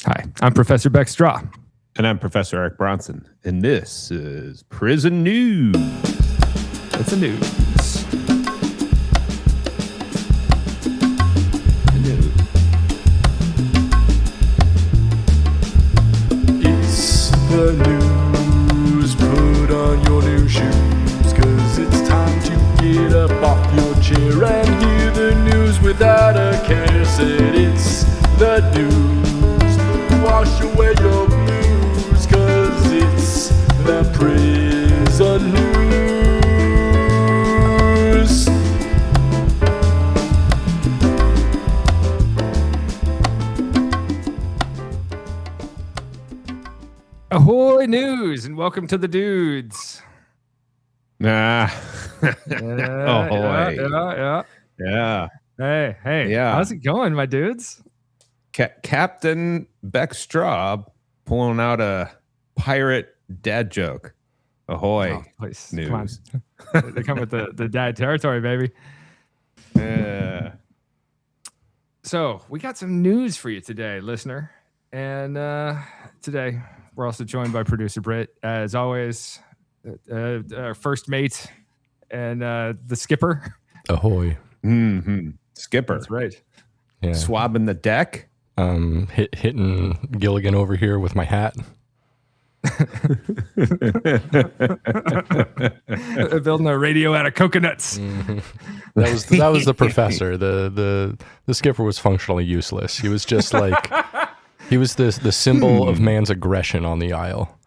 Hi, I'm Professor Beck Strah. And I'm Professor Eric Bronson. And this is Prison News. It's the news. It's the news. Put on your new shoes, 'cause it's time to get up off your chair and hear the news without a care. Said it's the news. Wash away your blues, 'cause it's the prison news. Ahoy news, and welcome to the dudes. Nah. Yeah. Hey. Yeah. How's it going, my dudes? Captain Beck Strah pulling out a pirate dad joke. Ahoy. Oh, please, news. Come on. They come with the dad territory, baby. Yeah. So we got some news for you today, listener. And today we're also joined by producer Britt, as always, our first mate and the skipper. Ahoy. Mm-hmm. Skipper. That's right. Yeah. Swabbing the deck. Hitting Gilligan over here with my hat. Building a radio out of coconuts. Mm-hmm. That was the professor. The skipper was functionally useless. He was just like he was the symbol of man's aggression on the Isle.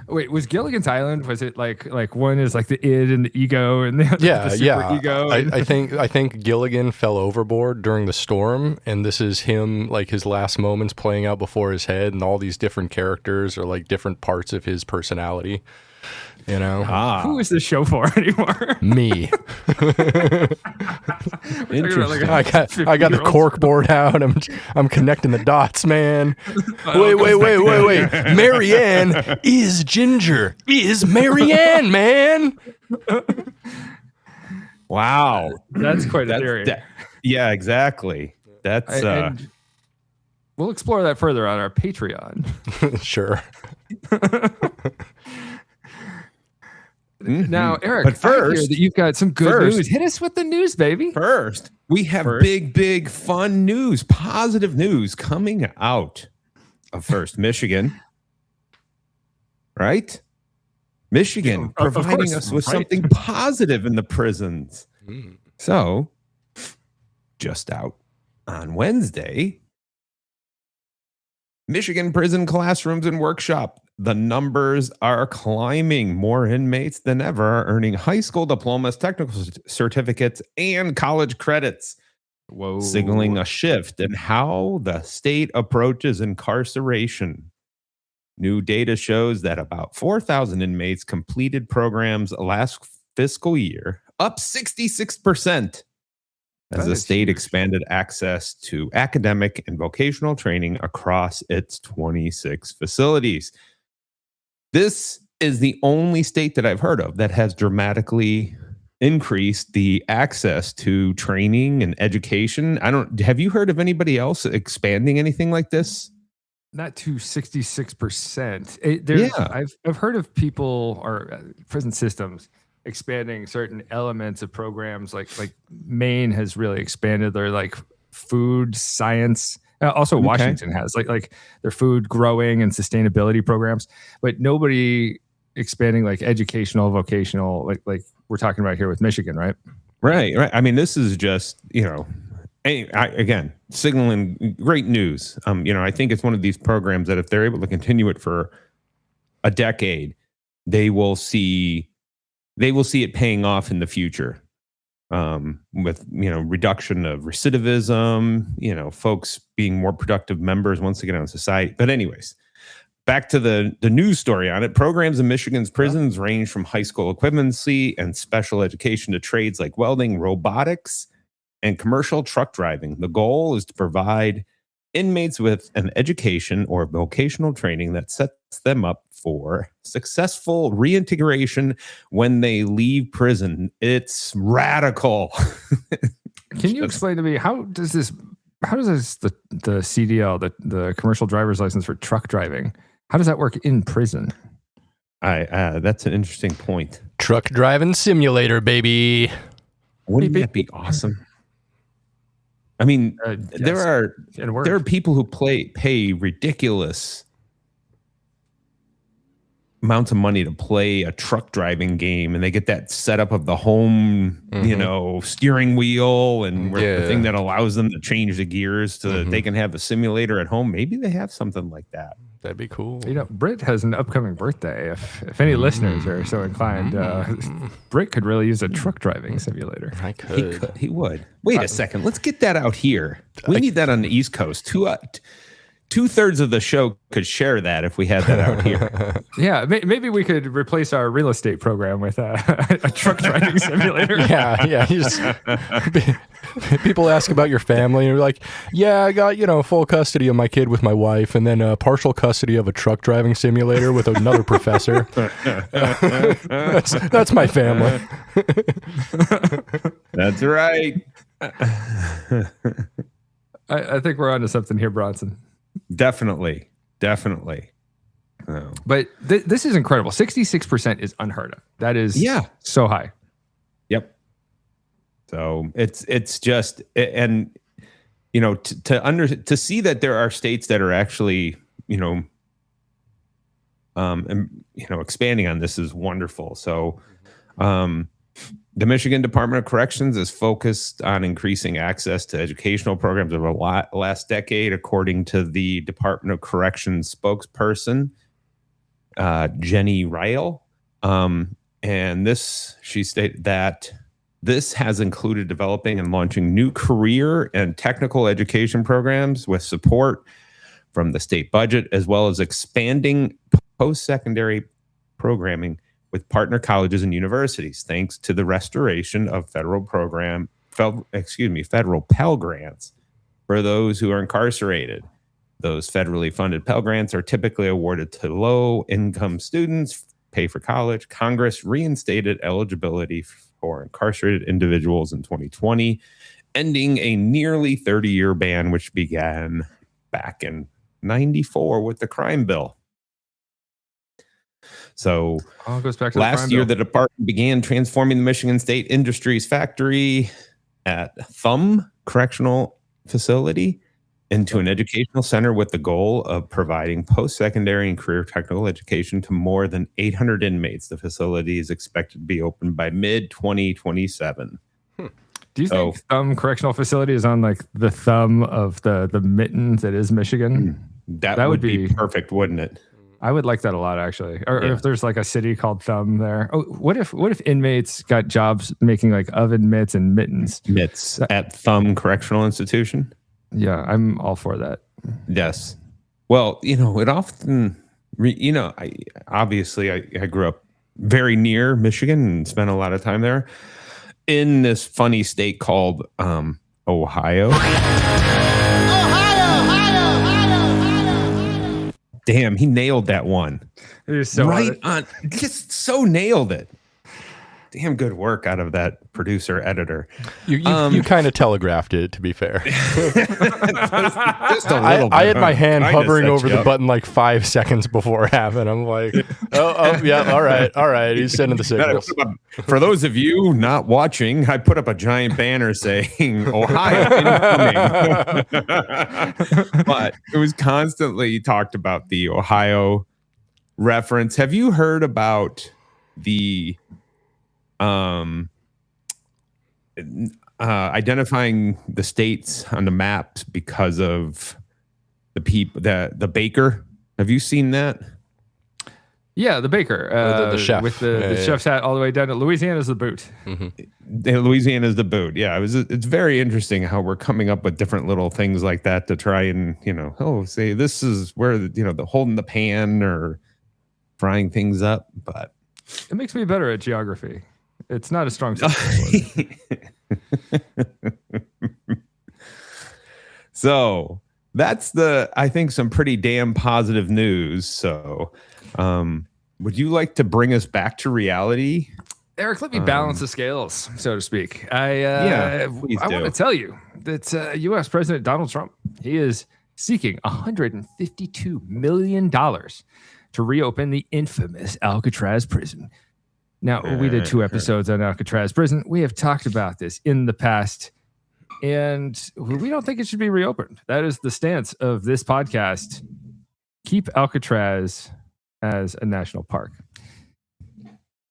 Wait, was Gilligan's Island? Was it like one is like the id and the ego and the super ego? I think Gilligan fell overboard during the storm, and this is him like his last moments playing out before his head, and all these different characters are like different parts of his personality. You know, who is this show for anymore? Me. Interesting. I got the cork board out. I'm connecting the dots, man. Wait. Marianne is Ginger. Is Marianne, man. Wow. That's quite a theory. Yeah, exactly. That's and we'll explore that further on our Patreon. Sure. Mm-hmm. Now, Eric, but first, I hear that you've got some good news. Hit us with the news, baby. First, we have big, fun news, positive news coming out of First Michigan. Right? Michigan providing us with something positive in the prisons. So, just out on Wednesday, Michigan prison classrooms and workshop. The numbers are climbing. More inmates than ever are earning high school diplomas, technical certificates, and college credits. Whoa. Signaling a shift in how the state approaches incarceration. New data shows that about 4,000 inmates completed programs last fiscal year, up 66%. As the state expanded access to academic and vocational training across its 26 facilities. This is the only state that I've heard of that has dramatically increased the access to training and education. Have you heard of anybody else expanding anything like this? Not to 66%. I've heard of people or prison systems expanding certain elements of programs, like Maine has really expanded their like food science. Also, Washington has like their food growing and sustainability programs, but nobody expanding like educational, vocational, like we're talking about here with Michigan, right? Right. I mean, this is just, again, signaling great news. I think it's one of these programs that if they're able to continue it for a decade, they will see it paying off in the future. With reduction of recidivism, folks being more productive members once they get out in society. But anyways, back to the news story on it. Programs in Michigan's prisons range from high school equivalency and special education to trades like welding, robotics, and commercial truck driving. The goal is to provide inmates with an education or vocational training that sets them up for successful reintegration when they leave prison. It's radical. Can you explain to me, how does this how does the CDL, the commercial driver's license for truck driving, how does that work in prison? That's an interesting point. Truck driving simulator, baby. Wouldn't that be awesome? I mean, Yes. there are people who pay ridiculous amounts of money to play a truck driving game, and they get that setup of the home, steering wheel and the thing that allows them to change the gears so that they can have a simulator at home. Maybe they have something like that. That'd be cool. Britt has an upcoming birthday. If any listeners are so inclined, Britt could really use a truck driving simulator. I could. He would. Wait a second. Let's get that out here. We need that on the East Coast. 2/3 of the show could share that if we had that out here. Yeah, maybe we could replace our real estate program with a truck driving simulator. Yeah. People ask about your family, and you're like, "Yeah, I got full custody of my kid with my wife, and then partial custody of a truck driving simulator with another professor." That's my family. That's right. I think we're onto something here, Bronson. Definitely. But this is incredible. 66% is unheard of. That is so high. Yep. So it's just, and to see that there are states that are actually expanding on this is wonderful. So the Michigan Department of Corrections is focused on increasing access to educational programs over the last decade, according to the Department of Corrections spokesperson, Jenny Ryle. And she stated that this has included developing and launching new career and technical education programs with support from the state budget, as well as expanding post-secondary programming with partner colleges and universities, thanks to the restoration of federal Pell Grants for those who are incarcerated. Those federally funded Pell Grants are typically awarded to low-income students, pay for college. Congress reinstated eligibility for incarcerated individuals in 2020, ending a nearly 30-year ban, which began back in 1994 with the crime bill. So all goes back to last year, the department began transforming the Michigan State Industries Factory at Thumb Correctional Facility into an educational center with the goal of providing post-secondary and career technical education to more than 800 inmates. The facility is expected to be open by mid-2027. Do you think Thumb Correctional Facility is on like the thumb of the mitten that is Michigan? That would be perfect, wouldn't it? I would like that a lot, actually. Or if there's like a city called Thumb there. Oh, what if inmates got jobs making like oven mitts and mittens? Mitts at Thumb Correctional Institution? Yeah, I'm all for that. Yes. Well, it often, I grew up very near Michigan and spent a lot of time there in this funny state called Ohio. Damn, he nailed that one. So right on. Just so nailed it. Damn good work out of that producer editor. You kind of telegraphed it, to be fair. Just a little bit. I had my hand hovering over the button like 5 seconds before it happened. I'm like, yeah, all right. He's sending the signals. For those of you not watching, I put up a giant banner saying Ohio incoming. But it was constantly talked about the Ohio reference. Have you heard about the identifying the states on the maps because of the baker? Have you seen that? Yeah, the baker, the chef with the chef's hat all the way down to Louisiana's the boot. Mm-hmm. Louisiana's the boot. Yeah, it's very interesting how we're coming up with different little things like that to try and say this is where the holding the pan or frying things up. But it makes me better at geography. It's not a strong subject. So that's I think some pretty damn positive news. So would you like to bring us back to reality? Eric, let me balance the scales, so to speak. Yeah, I please want do. to tell you that U.S. President Donald Trump, he is seeking $152 million to reopen the infamous Alcatraz prison. Now, we did 2 episodes on Alcatraz prison. We have talked about this in the past, and we don't think it should be reopened. That is the stance of this podcast. Keep Alcatraz as a national park.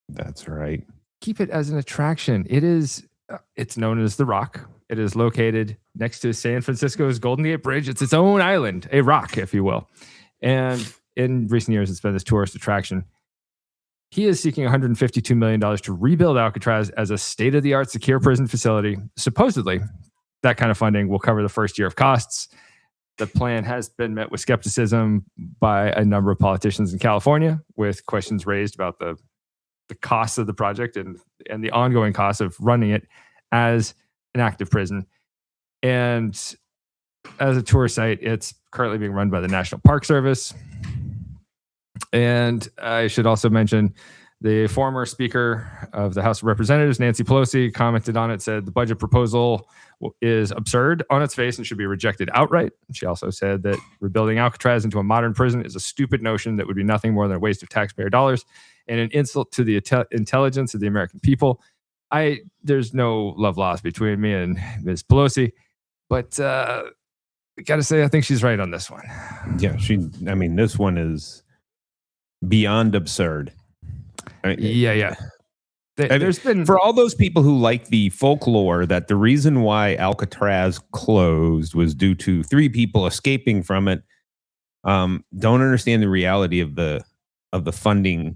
That's right. Keep it as an attraction. It's known as The Rock. It is located next to San Francisco's Golden Gate Bridge. It's its own island, a rock, if you will. And in recent years, it's been this tourist attraction. He is seeking $152 million to rebuild Alcatraz as a state-of-the-art secure prison facility. Supposedly, that kind of funding will cover the first year of costs. The plan has been met with skepticism by a number of politicians in California, with questions raised about the costs of the project and the ongoing costs of running it as an active prison. And as a tourist site, it's currently being run by the National Park Service. And I should also mention the former Speaker of the House of Representatives, Nancy Pelosi, commented on it, said the budget proposal is absurd on its face and should be rejected outright. She also said that rebuilding Alcatraz into a modern prison is a stupid notion that would be nothing more than a waste of taxpayer dollars and an insult to the intelligence of the American people. There's no love lost between me and Ms. Pelosi, but I got to say, I think she's right on this one. Yeah, this one is beyond absurd. Yeah. There's been, for all those people who like the folklore that the reason why Alcatraz closed was due to 3 people escaping from it, don't understand the reality of the funding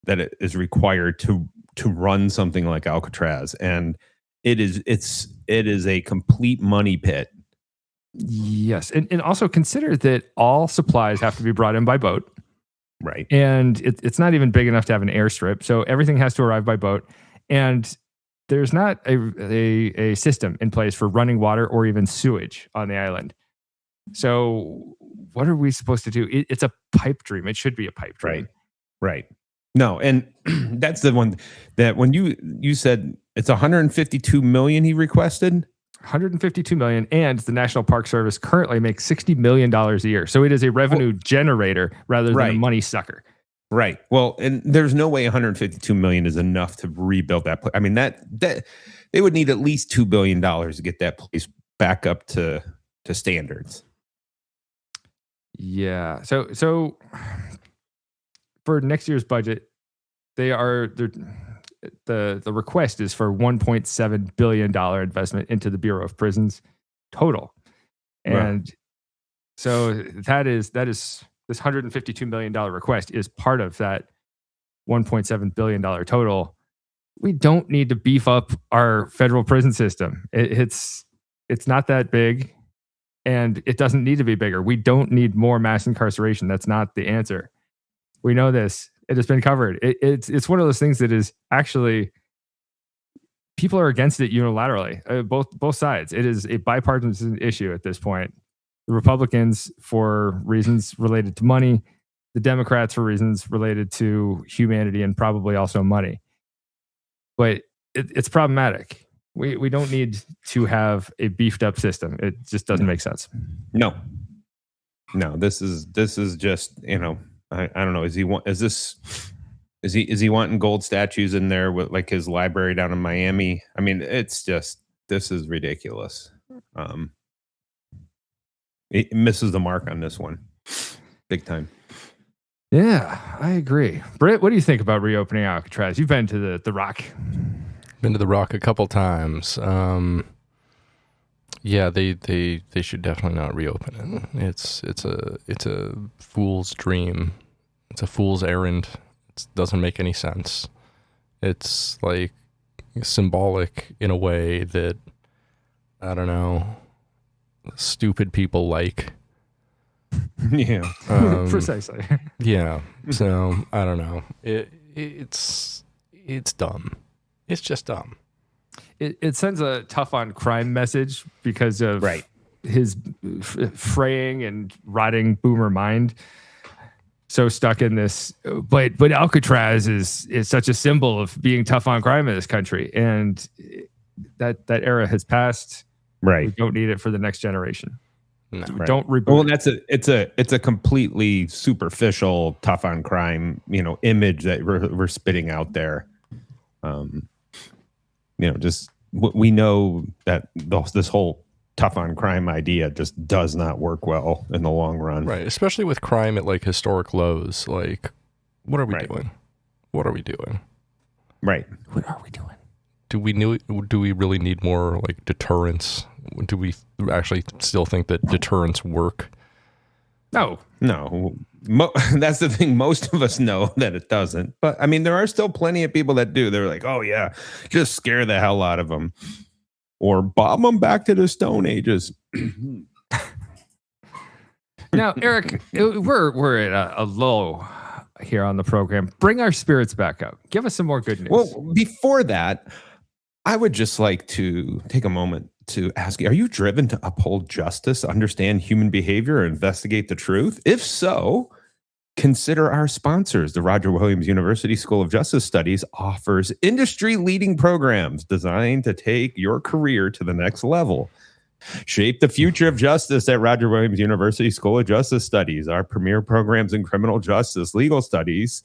that it is required to run something like Alcatraz, and it is a complete money pit. Yes, and also consider that all supplies have to be brought in by boat. Right. And it's not even big enough to have an airstrip. So everything has to arrive by boat. And there's not a system in place for running water or even sewage on the island. So what are we supposed to do? It's a pipe dream. It should be a pipe dream. Right. No, and that's the one that when you said it's 152 million he requested. 152 million, and the National Park Service currently makes $60 million a year. So it is a revenue generator rather than a money sucker. Right. Well, and there's no way 152 million is enough to rebuild that place. I mean, that they would need at least $2 billion to get that place back up to standards. Yeah. So for next year's budget, the request is for $1.7 billion investment into the Bureau of Prisons total. And so that is this $152 million request is part of that $1.7 billion total. We don't need to beef up our federal prison system. It's not that big, and it doesn't need to be bigger. We don't need more mass incarceration. That's not the answer. We know this. It has been covered. It's one of those things that is actually, people are against it unilaterally, both sides. It is a bipartisan issue at this point. The Republicans for reasons related to money, the Democrats for reasons related to humanity and probably also money. But it's problematic. We don't need to have a beefed up system. It just doesn't make sense. No, this is just, I don't know. Is he wanting gold statues in there with like his library down in Miami? I mean, this is ridiculous. It misses the mark on this one, big time. Yeah, I agree. Britt, what do you think about reopening Alcatraz? You've been to the Rock. Been to the Rock a couple times. Yeah, they should definitely not reopen it. It's a fool's dream. It's a fool's errand. It doesn't make any sense. It's like symbolic in a way that, I don't know, stupid people like. Yeah, precisely. Yeah. So I don't know. It's dumb. It's just dumb. It sends a tough on crime message because of his fraying and rotting boomer mind. so stuck in this, but Alcatraz is such a symbol of being tough on crime in this country, and that era has passed. Right. We don't need it for the next generation. No. Right. Don't reboot. Well, it's a completely superficial tough on crime, image that we're spitting out there. Just we know that this whole tough on crime idea just does not work well in the long run. Right. Especially with crime at like historic lows. Like, what are we doing? What are we doing? Right. What are we doing? Do we really need more like deterrence? Do we actually still think that deterrence work? No. That's the thing. Most of us know that it doesn't. But I mean, there are still plenty of people that do. They're like, oh yeah, just scare the hell out of them, or bomb them back to the Stone Ages. Now, Eric, we're at a low here on the program. Bring our spirits back up. Give us some more good news. Well, before that, I would just like to take a moment to ask you, are you driven to uphold justice, understand human behavior, or investigate the truth? If so, consider our sponsors. The Roger Williams University School of Justice Studies offers industry-leading programs designed to take your career to the next level. Shape the future of justice at Roger Williams University School of Justice Studies. Our premier programs in criminal justice, legal studies,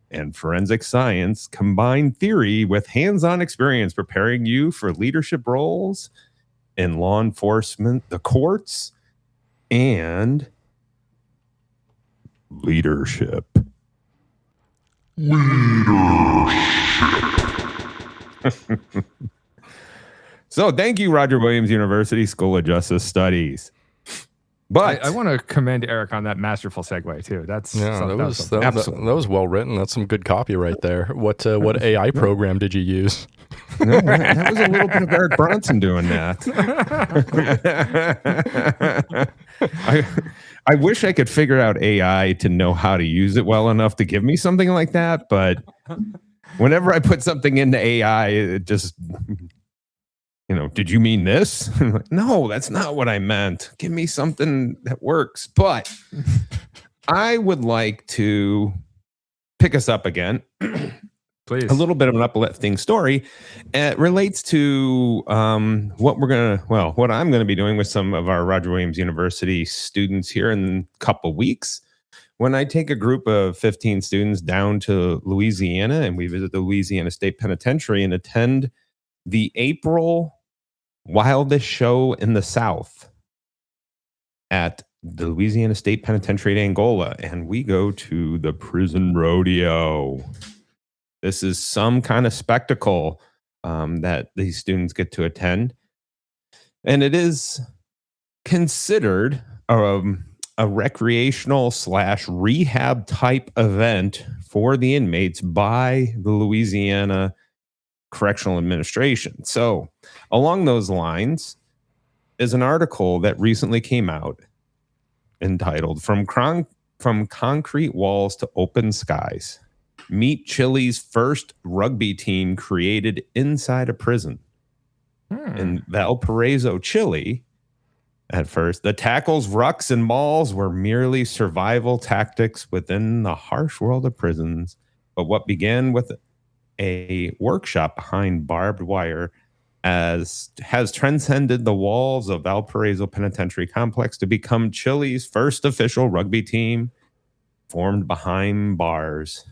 and forensic science combine theory with hands-on experience, preparing you for leadership roles in law enforcement, the courts, and leadership. So thank you, Roger Williams University School of Justice Studies. But I want to commend Eric on that masterful segue too. That was well written. That's some good copy right there. What AI program did you use? No, that was a little bit of Eric Bronson doing that. I wish I could figure out AI to know how to use it well enough to give me something like that, but whenever I put something into AI, it just, did you mean this? No, that's not what I meant. Give me something that works. But I would like to pick us up again. Please. A little bit of an uplifting story. It relates to what I'm going to be doing with some of our Roger Williams University students here in a couple weeks. When I take a group of 15 students down to Louisiana and we visit the Louisiana State Penitentiary and attend the April Wildest Show in the South at the Louisiana State Penitentiary at Angola, and we go to the prison rodeo. This is some kind of spectacle that these students get to attend. And it is considered a recreational / rehab type event for the inmates by the Louisiana Correctional Administration. So along those lines is an article that recently came out entitled From Concrete Walls to Open Skies. Meet Chile's first rugby team created inside a prison. In Valparaiso, Chile, at first, the tackles, rucks, and mauls were merely survival tactics within the harsh world of prisons. But what began with a workshop behind barbed wire has transcended the walls of Valparaiso Penitentiary Complex to become Chile's first official rugby team formed behind bars.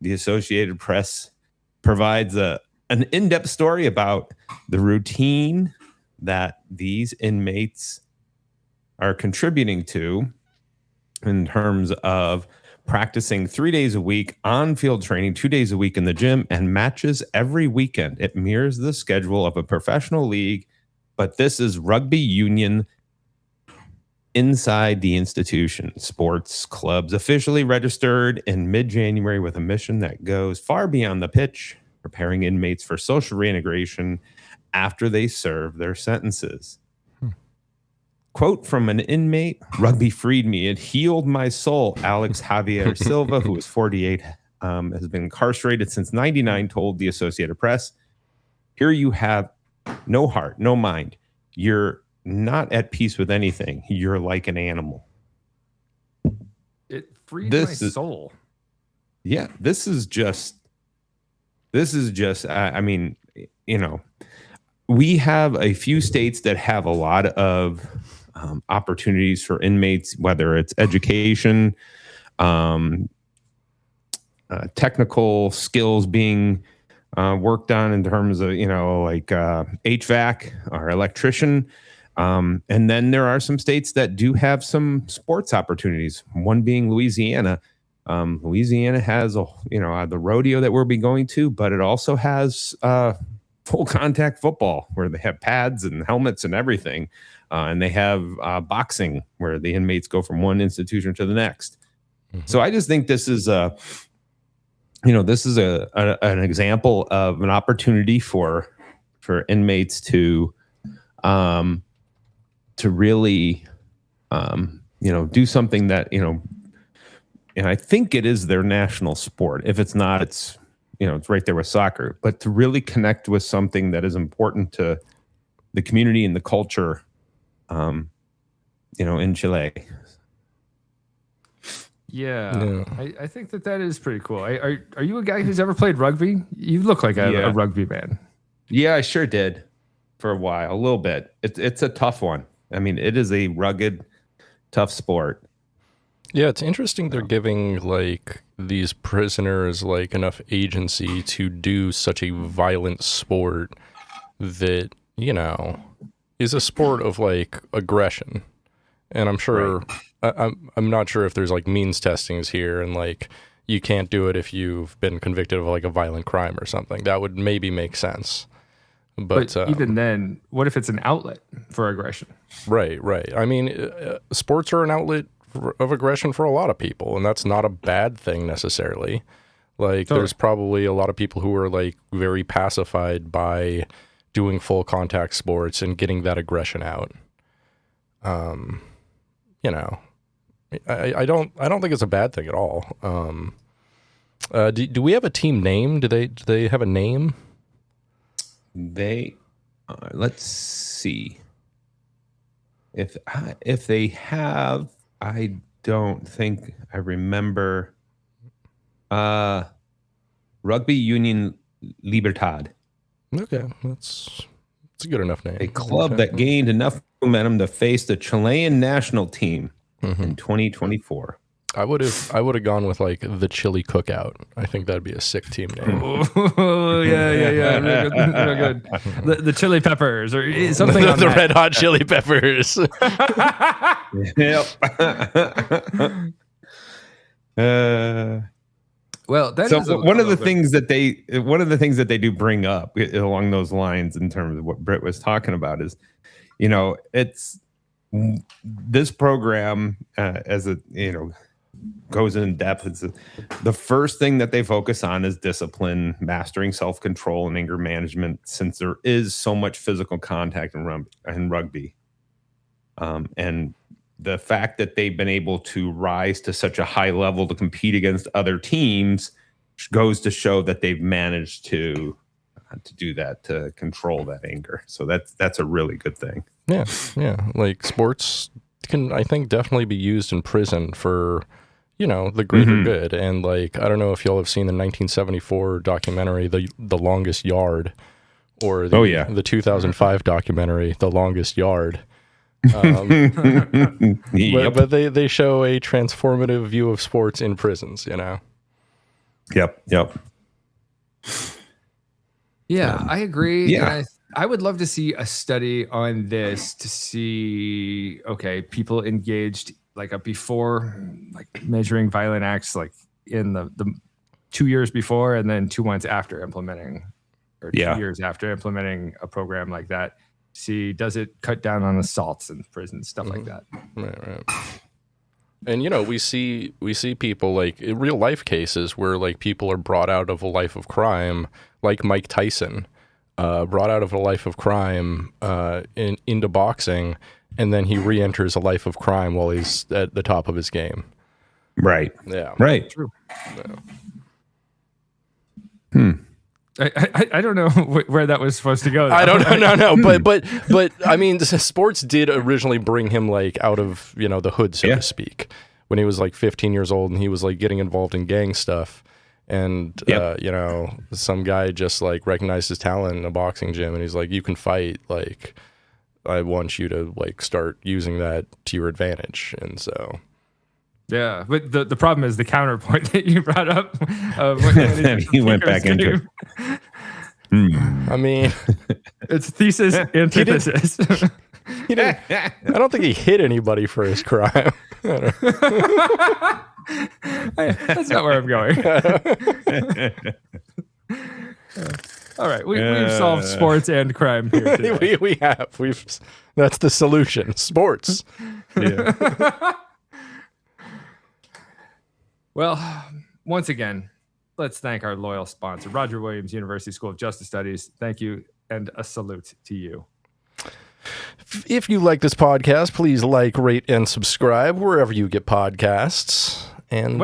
The Associated Press provides an in-depth story about the routine that these inmates are contributing to in terms of practicing 3 days a week, on-field training 2 days a week in the gym, and matches every weekend. It mirrors the schedule of a professional league, but this is rugby union inside the institution. Sports clubs officially registered in mid-January with a mission that goes far beyond the pitch, preparing inmates for social reintegration after they serve their sentences. Quote from an inmate, "Rugby freed me. It healed my soul." Alex Javier Silva, who is 48, has been incarcerated since 99, told the Associated Press, "Here you have no heart, no mind. You're not at peace with anything. You're like an animal." It freed my soul. Yeah, this is just. I mean, we have a few states that have a lot of opportunities for inmates, whether it's education, technical skills being worked on in terms of, like HVAC or electrician. And then there are some states that do have some sports opportunities, one being Louisiana. Louisiana has the rodeo that we'll be going to, but it also has full contact football where they have pads and helmets and everything. And they have boxing where the inmates go from one institution to the next. Mm-hmm. So I just think this is an example of an opportunity for inmates to really, do something that, and I think it is their national sport. If it's not, it's right there with soccer, but to really connect with something that is important to the community and the culture, in Chile. Yeah. I think that is pretty cool. Are you a guy who's ever played rugby? You look like a rugby man. Yeah, I sure did for a while, a little bit. It's a tough one. I mean, it is a rugged, tough sport. Yeah, it's interesting they're giving like these prisoners like enough agency to do such a violent sport that, is a sport of like aggression. And I'm sure I'm not sure if there's like means testings here and like you can't do it if you've been convicted of like a violent crime or something. That would maybe make sense. But even then, what if it's an outlet for aggression? Right. I mean, sports are an outlet of aggression for a lot of people, and that's not a bad thing necessarily. Like, There's probably a lot of people who are like very pacified by doing full contact sports and getting that aggression out. I don't think it's a bad thing at all. Do we have a team name? Do they have a name? They let's see if they have. I don't think I remember. Rugby Union Libertad. Okay, it's a good enough name. A club that gained enough momentum to face the Chilean national team in 2024. I would have gone with like the Chili Cookout. I think that'd be a sick team name. Oh yeah, real good. The Chili Peppers or something. The Red Hot Chili Peppers. Yep. Well, one of the things that they do bring up along those lines in terms of what Britt was talking about is, it's this program as a goes in depth. It's the first thing that they focus on is discipline, mastering self-control, and anger management, since there is so much physical contact in rugby. And the fact that they've been able to rise to such a high level to compete against other teams goes to show that they've managed to do that, to control that anger. So that's a really good thing. Yeah. Like sports can, I think, definitely be used in prison for, the greater good. And like, I don't know if y'all have seen the 1974 documentary, The Longest Yard, or the 2005 documentary, The Longest Yard. But they show a transformative view of sports in prisons, Yep. Yeah, I agree. Yeah. I would love to see a study on this to see, people engaged like before, like measuring violent acts, like in the 2 years before and then 2 months after implementing, or 2 years after implementing a program like that. See, does it cut down on assaults in prison, stuff like that? Right. And we see people like in real life cases where like people are brought out of a life of crime, like Mike Tyson, brought out of a life of crime into boxing, and then he re-enters a life of crime while he's at the top of his game. Right. Yeah. Right. True. Yeah. I don't know where that was supposed to go. I don't know. No. But I mean, sports did originally bring him like out of the hood, so to speak. when he was like 15 years old and he was like getting involved in gang stuff. And, you know, some guy just like recognized his talent in a boxing gym and he's like, you can fight. Like, I want you to like start using that to your advantage. And so. Yeah, but the problem is the counterpoint that you brought up. When he went back into it. I mean, it's thesis, antithesis. I don't think he hit anybody for his crime. That's not where I'm going. All right, we've solved sports and crime here today. we have. That's the solution. Sports. Yeah. Well, once again, let's thank our loyal sponsor, Roger Williams University School of Justice Studies. Thank you, and a salute to you. If you like this podcast, please like, rate, and subscribe wherever you get podcasts. And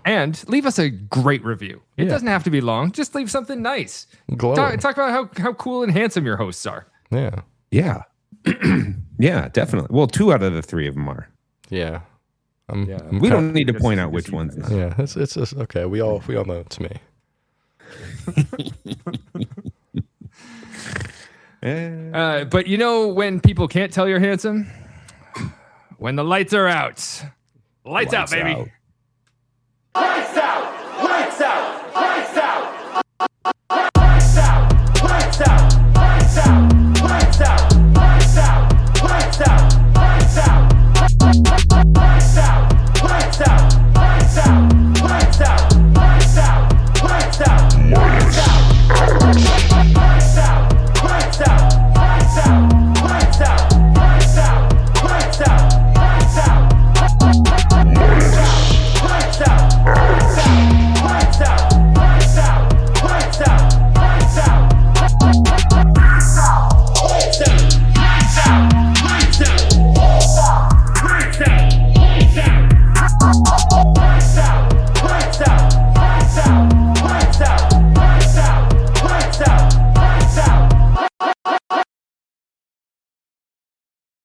and leave us a great review. It doesn't have to be long. Just leave something nice. Talk about how cool and handsome your hosts are. Yeah. Yeah. Yeah, definitely. Well, 2 out of the 3 of them are. Yeah. We don't need to point out which one's not. Yeah, it's okay. We all know it's me. But you know when people can't tell you're handsome? When the lights are out. Lights out, baby. Lights out!